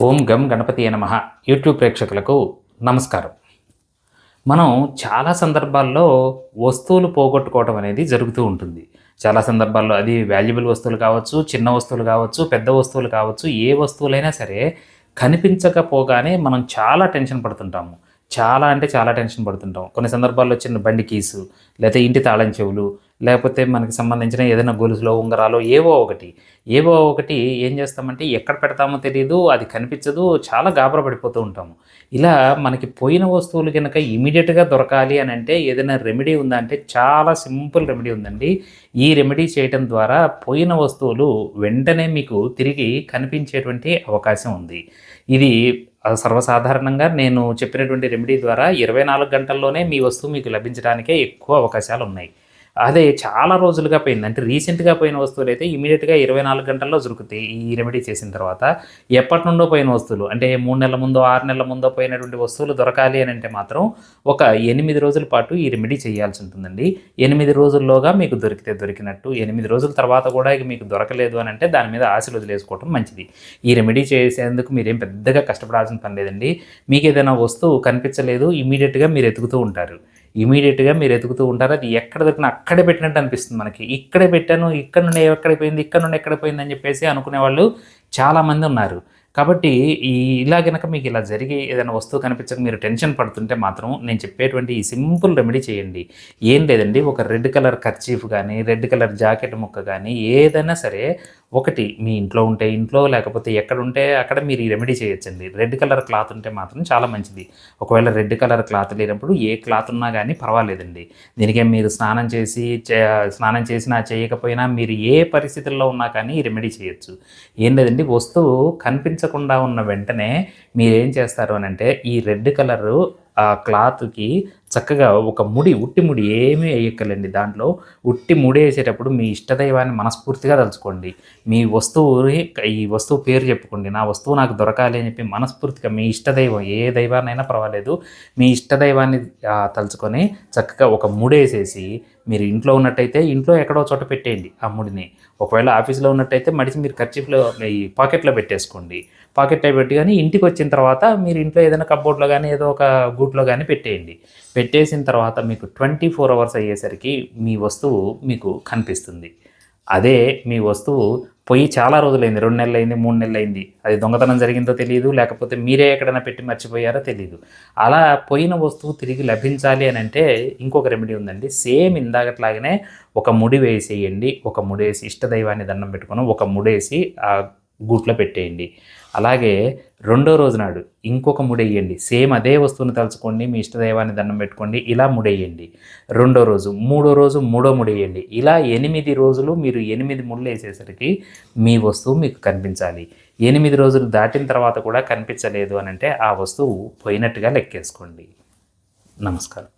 ఓం గం గణపతియే నమః. యూట్యూబ్ ప్రేక్షకులకు నమస్కారం. మనం చాలా సందర్భాల్లో వస్తువులు పోగొట్టుకోవడం అనేది జరుగుతూ ఉంటుంది. చాలా సందర్భాల్లో అది వాల్యుబుల్ వస్తువులు కావచ్చు, చిన్న వస్తువులు కావచ్చు, పెద్ద వస్తువులు కావచ్చు, ఏ వస్తువులైనా సరే కనిపించకపోగానే మనం చాలా టెన్షన్ పడుతుంటాము. చాలా అంటే చాలా టెన్షన్ పడుతుంటాం. కొన్ని సందర్భాల్లో చిన్న బండి కీసు, లేకపోతే ఇంటి తాళం చెవులు, లేకపోతే మనకి సంబంధించిన ఏదైనా గొలుసులో, ఉంగరాలో ఏవో ఒకటి ఏం చేస్తామంటే ఎక్కడ పెడతామో తెలీదు, అది కనిపించదు, చాలా గాబరా పడిపోతూ ఉంటాము. ఇలా మనకి పోయిన వస్తువులు గనక ఇమ్మీడియేట్‌గా దొరకాలి అనంటే ఏదైనా రెమెడీ ఉందా అంటే చాలా సింపుల్ రెమెడీ ఉందండి. ఈ రెమెడీ చేయటం ద్వారా పోయిన వస్తువులు వెంటనే మీకు తిరిగి కనిపించేటువంటి అవకాశం ఉంది. ఇది సర్వసాధారణంగా నేను చెప్పినటువంటి రెమెడీ ద్వారా 24 గంటల్లోనే మీ వస్తువు మీకు లభించడానికే ఎక్కువ అవకాశాలున్నాయి. అదే చాలా రోజులుగా పోయింది. అంటే రీసెంట్‌గా పోయిన వస్తువులైతే ఇమ్మీడియేట్‌గా 24 గంటల్లో దొరుకుతాయి. ఈ రెమెడీ చేసిన తర్వాత. ఎప్పటినుండో పోయిన వస్తువులు అంటే 3 నెలల ముందో, 6 నెలల ముందో పోయినటువంటి వస్తువులు దొరకాలి అనంటే మాత్రం ఒక 8 రోజుల పాటు ఈ రెమెడీ చేయాల్సి ఉంటుందండి. 8 రోజుల్లోగా మీకు దొరికితే దొరికినట్టు. 8 రోజుల తర్వాత కూడా ఇక మీకు దొరకలేదు అనంటే దాని మీద ఆశలు వదిలేసుకోవటం మంచిది. ఈ రెమెడీ చేసేందుకు మీరేం పెద్దగా కష్టపడాల్సిన పని లేదండి. మీకేదైనా వస్తువు కనిపించలేదు, ఇమ్మీడియేట్‌గా మీరు ఎతుకుతూ ఉంటారు. అది ఎక్కడ దొరికినా అక్కడే పెట్టినట్టు అనిపిస్తుంది మనకి. ఇక్కడే పెట్టాను, ఇక్కడ నుండి ఎక్కడికి పోయింది, ఇక్కడ నుండి ఎక్కడికి పోయిందని చెప్పేసి అనుకునేవాళ్ళు చాలామంది ఉన్నారు. కాబట్టి ఇలా గనక మీకు ఇలా జరిగి ఏదైనా వస్తువు కనిపించక మీరు టెన్షన్ పడుతుంటే మాత్రం నేను చెప్పేటువంటి ఈ సింపుల్ రెమెడీ చేయండి. ఏం లేదండి, ఒక రెడ్ కలర్ కర్చీఫ్ గానీ, రెడ్ కలర్ జాకెట్ ముక్క గానీ ఏదైనా సరే ఒకటి మీ ఇంట్లో ఉంటే ఇంట్లో, లేకపోతే ఎక్కడుంటే అక్కడ మీరు ఈ రెమెడీ చేయొచ్చండి. రెడ్ కలర్ క్లాత్ ఉంటే మాత్రం చాలా మంచిది. ఒకవేళ రెడ్ కలర్ క్లాత్ లేనప్పుడు ఏ క్లాత్ ఉన్నా గానీ పర్వాలేదండి. దీనికేం మీరు స్నానం చేసినా చేయకపోయినా మీరు ఏ పరిస్థితుల్లో ఉన్నా కానీ ఈ రెమెడీ చేయొచ్చు. ఏం లేదండి, వస్తువు కనిపించకుండా ఉన్న వెంటనే మీరేం చేస్తారు అనంటే ఈ రెడ్ కలరు ఆ క్లాత్‌కి చక్కగా ఒక ఉట్టి ముడి ఏమీ ఎయ్యక్కర్లేండి. దాంట్లో ఉట్టి ముడేసేటప్పుడు మీ ఇష్టదైవాన్ని మనస్ఫూర్తిగా తలుచుకోండి. ఈ వస్తువు పేరు చెప్పుకోండి. నా వస్తువు నాకు దొరకాలి అని చెప్పి మనస్ఫూర్తిగా మీ ఇష్టదైవం ఏ దైవాన్నైనా పర్వాలేదు, మీ ఇష్టదైవాన్ని తలుచుకొని చక్కగా ఒక ముడేసేసి మీరు ఇంట్లో ఉన్నట్టయితే ఇంట్లో ఎక్కడో చోట పెట్టేయండి ఆ ముడిని. ఒకవేళ ఆఫీస్‌లో ఉన్నట్టయితే మడిచి మీరు కర్చీఫ్‌లో ఈ పాకెట్‌లో పెట్టేసుకోండి. పాకెట్‌లో పెట్టి గానీ ఇంటికొచ్చిన తర్వాత మీరు ఇంట్లో ఏదైనా కప్‌బోర్డ్‌లో గానీ ఏదో ఒక గూట్లో గానీ పెట్టేయండి. పెట్టేసిన తర్వాత మీకు 24 అవర్స్ అయ్యేసరికి మీ వస్తువు మీకు కనిపిస్తుంది. అదే మీ వస్తువు పోయి చాలా రోజులైంది. 2 నెలలైంది, 3 నెలలైంది. అది దొంగతనం జరిగిందో తెలీదు, లేకపోతే మీరే ఎక్కడైనా పెట్టి మర్చిపోయారో తెలీదు. అలా పోయిన వస్తువు తిరిగి లభించాలి అనంటే ఇంకొక రెమెడీ ఉందండి. సేమ్ ఇందాకట్లాగానే ఒక ముడి వేసేయండి. ఒక ముడేసి ఇష్టదైవాన్ని దండం పెట్టుకొని ఒక ముడేసి గూట్లో పెట్టేయండి. అలాగే రెండో రోజు నాడు ఇంకొక ముడెయ్యండి. సేమ్ అదే వస్తువుని తలుచుకోండి, మీ ఇష్టదైవాన్ని దండం పెట్టుకోండి, ఇలా ముడెయ్యండి. రెండో రోజు, మూడో రోజు మూడో ముడెయ్యండి. ఇలా 8 రోజులు మీరు 8 ముళ్ళేసేసరికి మీ వస్తువు మీకు కనిపించాలి. 8 రోజులు దాటిన తర్వాత కూడా కనిపించలేదు అనంటే ఆ వస్తువు పోయినట్టుగా లెక్కేసుకోండి. నమస్కారం.